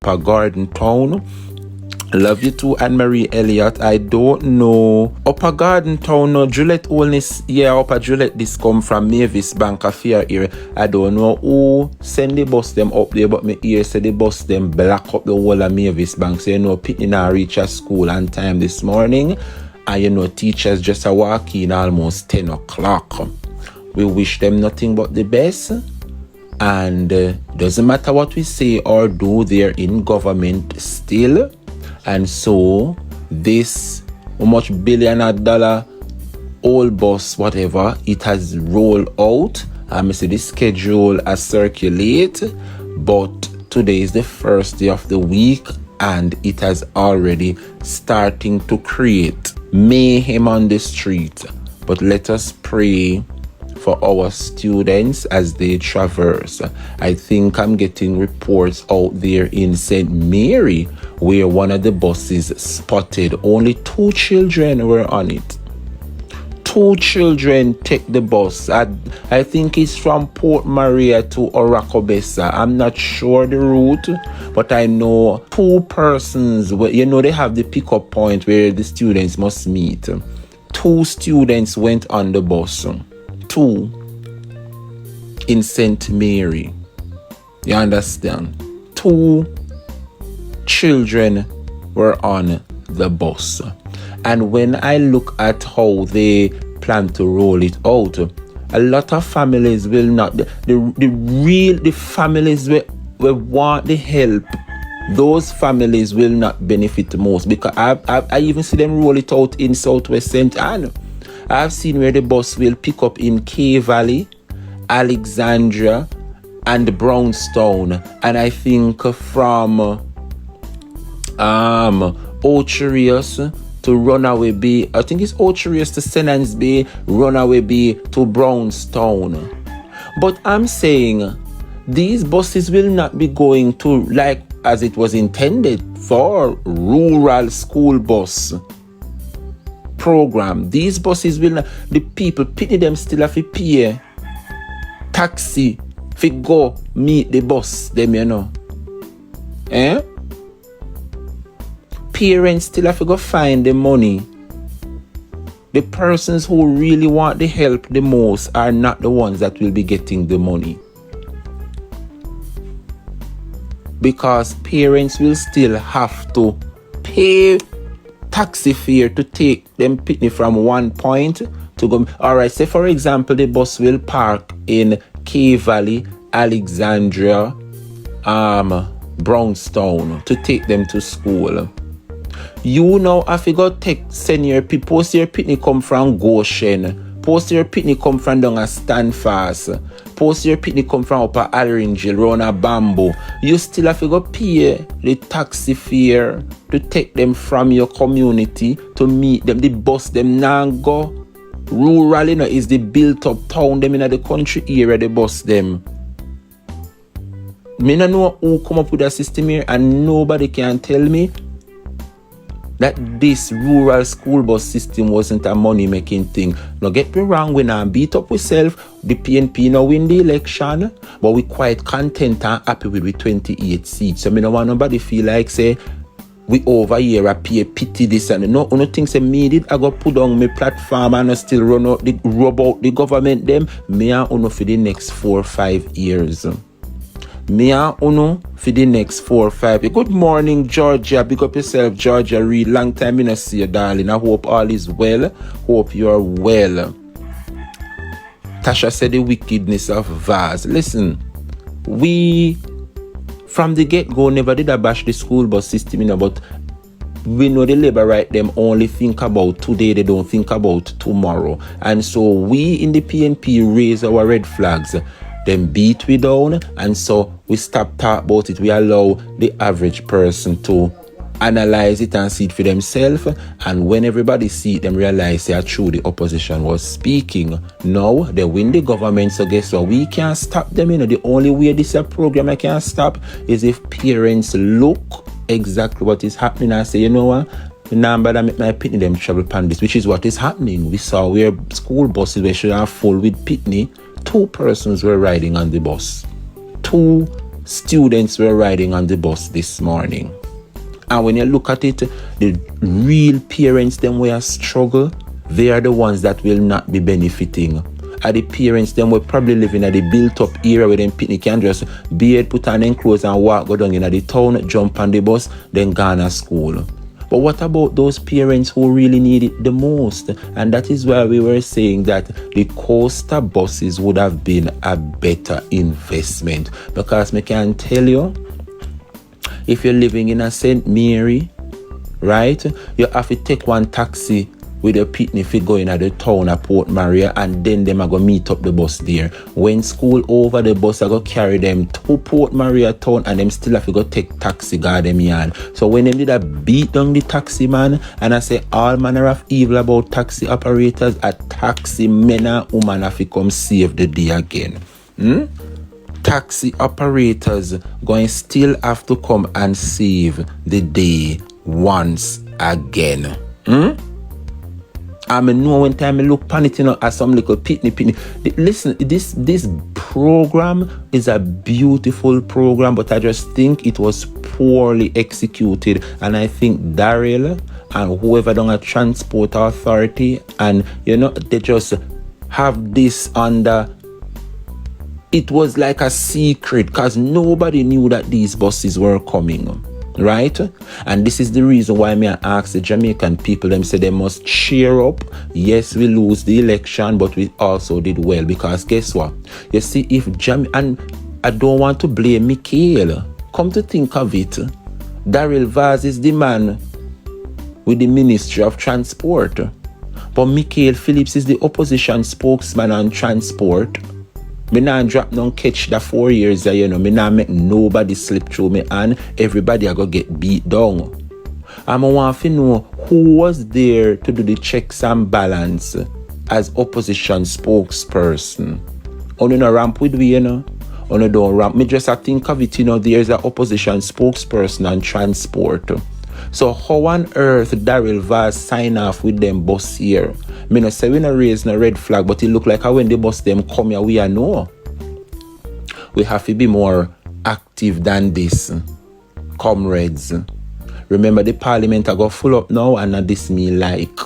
Upper Garden Town. Love you too, Anne-Marie Elliott. I don't know. Upper Garden Town, no, Juliet Holness, yeah, Upper Juliet, this come from Mavis Bank of Fear area. I don't know who send the bus them up there, but me ear say the bus them block up the whole of Mavis Bank. So you know, Pitney now reach a school on time this morning. And you know, teachers just a walk in almost 10 o'clock. We wish them nothing but the best. And doesn't matter what we say or do, they're in government still. And so this how much $billion old bus, whatever, it has rolled out. I see the schedule has circulate, but today is the first day of the week and it has already starting to create mayhem on the street. But let us pray for our students as they traverse. I think I'm getting reports out there in St. Mary where one of the buses spotted only 2 children were on it. 2 children take the bus. I think it's from Port Maria to Oracobessa. I'm not sure the route, but I know 2 persons, you know, they have the pickup point where the students must meet. 2 students went on the bus. 2 in St. Mary. You understand? 2 children were on the bus. And when I look at how they plan to roll it out, a lot of families will not, the families will want the help. Those families will not benefit the most, because I even see them roll it out in Southwest St. Anne. I've seen where the bus will pick up in K Valley, Alexandria, and Brownstown. And I think from Ocherius to Runaway Bay, I think it's Ocherius to Senans Bay, Runaway Bay to Brownstown. But I'm saying these buses will not be going to, like as it was intended for, rural school bus program. These buses will not, the people pity them still have to pay taxi fi go meet the bus them, you know. Parents still have to go find the money. The persons who really want the help the most are not the ones that will be getting the money, because parents will still have to pay taxi fare to take them Pitney from one point to go. All right, say for example, the bus will park in K Valley, Alexandria, Brownstown to take them to school. You know, if you go send your people, post your Pitney come from Goshen, post your Pitney come from down at Stanfast, post your Pitney come from upper Alringil, round a Bamboo. You still have to go pay the taxi fare to take them from your community to meet them. The bus them now go rural, you know, is the built up town them in the country area, the bus them. Me no know who come up with a system here, and nobody can tell me that this rural school bus system wasn't a money making thing. Now get me wrong, we now beat up ourselves. The PNP now win the election, but we quite content and happy with the 28 seats. So me no want nobody feel like say we over here appear pity this and no thing say me did I go put on my platform and I still run out the rub out the government them. Me and uno for the next 4 or 5 years. Me and uno for the next 4 or 5 years. Good morning, Georgia. Big up yourself, Georgia. Real long time in a see you, darling. I hope all is well. Hope you are well. Tasha said the wickedness of Vaz. Listen, we from the get-go never did a bash the school bus system, you know, but we know the labor right them only think about today, they don't think about tomorrow. And so we in the PNP raise our red flags. Then beat we down, and so we stop talk about it. We allow the average person to analyze it and see it for themselves. And when everybody see it, them realize that true the opposition was speaking. Now they win the government, so guess what? We can't stop them. You know, the only way this program I can stop is if parents look exactly what is happening and say, you know what? Now but I make my Pitney them travel pan this, which is what is happening. We saw where school buses were should have full with Pitney. 2 persons were riding on the bus. 2 students were riding on the bus this morning. And when you look at it, the real parents, them who are struggle, they are the ones that will not be benefiting. Are the parents, them will probably live in a built-up area where them picnic can just beard, put on them clothes and walk, go down in the town, jump on the bus, then go to school. But what about those parents who really need it the most? And that is why we were saying that the coaster buses would have been a better investment. Because I can tell you, if you're living in a St. Mary, right, you have to take one taxi with your picnic fit going at the town of Port Maria, and then them are going to meet up the bus there. When school over, the bus are going to carry them to Port Maria town, and them still have to go take taxi guard them yard. So when them did a beat down the taxi man, and I say all manner of evil about taxi operators, a taxi men and woman have to come save the day again. Taxi operators going still have to come and save the day once again. I know when time I look pan it, as some little pitney. Listen, this program is a beautiful program, but I just think it was poorly executed. And I think Daryl and whoever done a transport authority, and they just have this under. It was like a secret because nobody knew that these buses were coming, right? And this is the reason why I ask the Jamaican people, them say they must cheer up. Yes, we lose the election, but we also did well, because guess what? You see, and I don't want to blame Michael. Come to think of it, Daryl Vaz is the man with the Ministry of Transport, but Michael Phillips is the opposition spokesman on transport. Me not drop no catch that 4 years, me not make nobody slip through me, and everybody are gonna get beat down. I want to know who was there to do the checks and balance as opposition spokesperson. On no ramp with we, on don't ramp. Me just think of it, there's an opposition spokesperson on transport. So how on earth Daryl Vaz sign off with them bus here? Me no say we no raise no red flag, but it look like when the bus them come here, we are know. We have to be more active than this, comrades. Remember, the parliament are go full up now, and not this me like.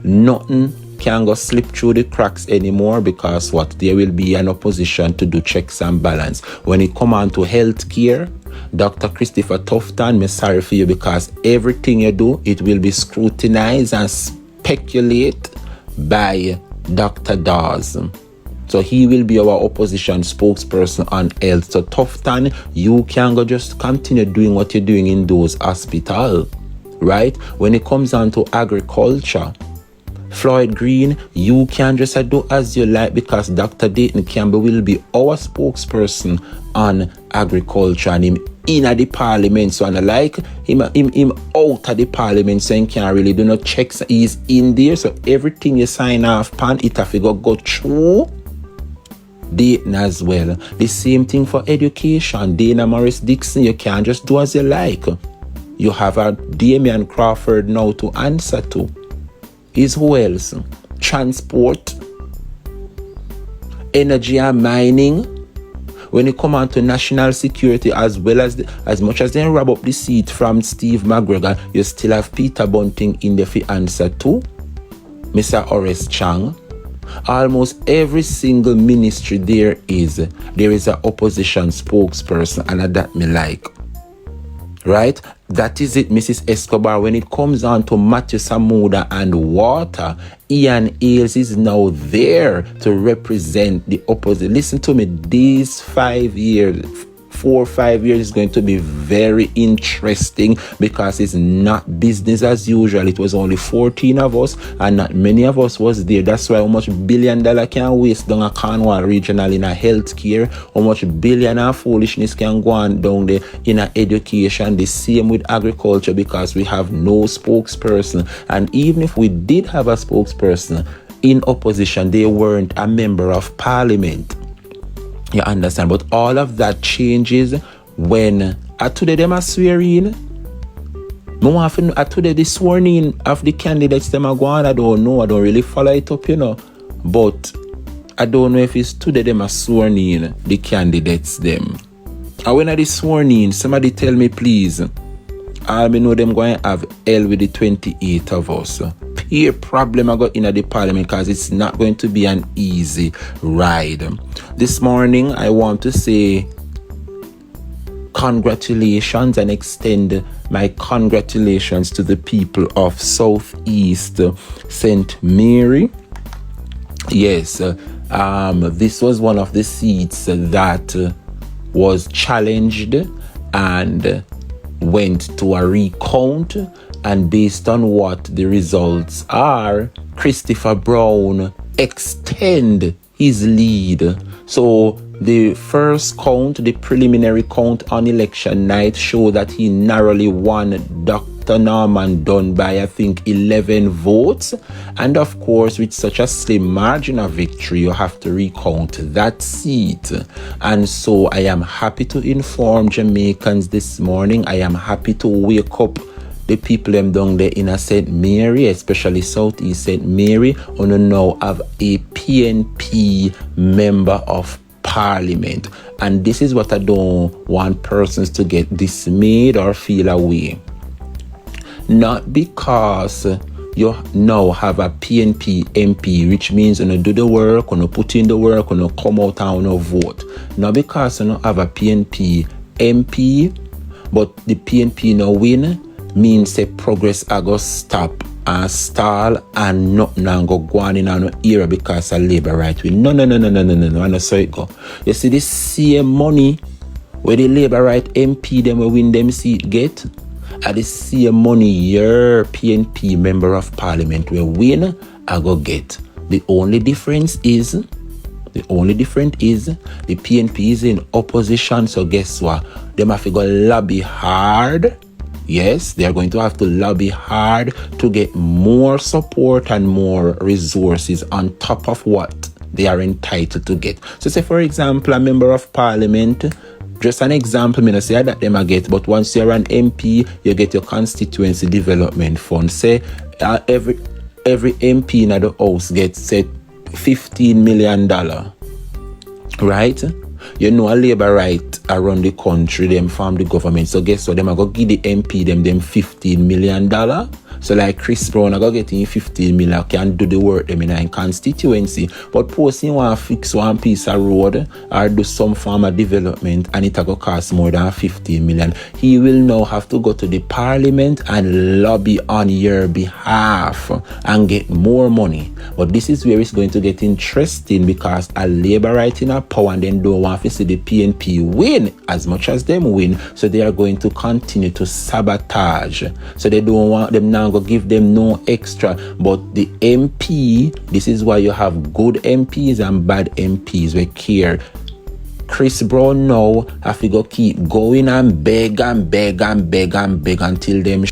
Nothing can go slip through the cracks anymore, because what? There will be an opposition to do checks and balance. When it come on to healthcare, Dr. Christopher Tufton, me sorry for you, because everything you do, it will be scrutinized and speculate by Dr. Dawes. So he will be our opposition spokesperson on health. So Tufton, you can go just continue doing what you're doing in those hospitals, right? When it comes down to agriculture, Floyd Green, you can just do as you like, because Dr. Dayton Campbell will be our spokesperson on agriculture, and him in at the parliament. So and like him out of the parliament, so he can't really do no checks. He's in there, so everything you sign off pan, it have to go through Dayton as well. The same thing for education. Dana Morris Dixon, you can't just do as you like. You have a Damian Crawford now to answer to. Is who else? Transport, energy and mining. When it come on to national security, as well as much as they rub up the seat from Steve McGregor, you still have Peter Bunting in the answer to Mr. Horace Chang. Almost every single ministry there is an opposition spokesperson, and that me like. Right? That is it, Mrs. Escobar. When it comes on to Matthew Samuda and water, Ian Ailes is now there to represent the opposite. Listen to me, these 5 years, 4 or 5 years is going to be very interesting, because it's not business as usual. It was only 14 of us, and not many of us was there. That's why how much $1 billion can waste down a Cornwall regional in a healthcare, how much billion and foolishness can go on down there in a education. The same with agriculture, because we have no spokesperson. And even if we did have a spokesperson in opposition, they weren't a member of parliament. You understand? But all of that changes when today them are swearing. Today the sworn in of the candidates them are going. I don't know. I don't really follow it up, But I don't know if it's today them are sworn in the candidates them. And when I did sworn in, somebody tell me please, I know them going to have L with the 28 of us. Peer problem I got in the parliament because it's not going to be an easy ride. This morning I want to say congratulations and extend my congratulations to the people of Southeast St. Mary. Yes, this was one of the seats that was challenged and went to a recount, and based on what the results are, Christopher Brown extend his lead. So the first count, the preliminary count on election night, showed that he narrowly won Dr. Norman Dunn by I think 11 votes. And of course, with such a slim margin of victory, you have to recount that seat. And so I am happy to inform Jamaicans this morning. I am happy to wake up the people them down there in a St. Mary, especially Southeast St. Mary, on now have a PNP member of Parliament. And this is what I don't want persons to get dismayed or feel away. Not because you now have a PNP MP, which means you do the work, you put in the work, you come out and you vote. Not because you have a PNP MP, but the PNP now win, means say progress I go stop and stall and nothing go on in an era because of labor right wing. No. I know so it go. You see this same money where the labor right MP them will win them seat get, and the same money your PNP member of parliament will win I go get. The only difference is the PNP is in opposition, so guess what? Them have to go lobby hard. Yes, they are going to have to lobby hard to get more support and more resources on top of what they are entitled to get. So say, for example, a member of parliament, just an example, I say that them I get, but once you're an MP, you get your constituency development fund. Say every MP in the house gets, say, $15 million, right? You know a labor right around the country, them from the government. So guess what? Them are going to give the MP them $15 million. So like Chris Brown, I go get him 15 million, can do the work them in a constituency. But posting want to fix one piece of road or do some form of development and it go cost more than 15 million. He will now have to go to the parliament and lobby on your behalf and get more money. But this is where it's going to get interesting because a labor right in a power and then don't want to see the PNP win as much as them win. So they are going to continue to sabotage. So they don't want them now go give them no extra. But the MP, this is why you have good MPs and bad MPs we care. Chris Brown now have to go keep going and beg until them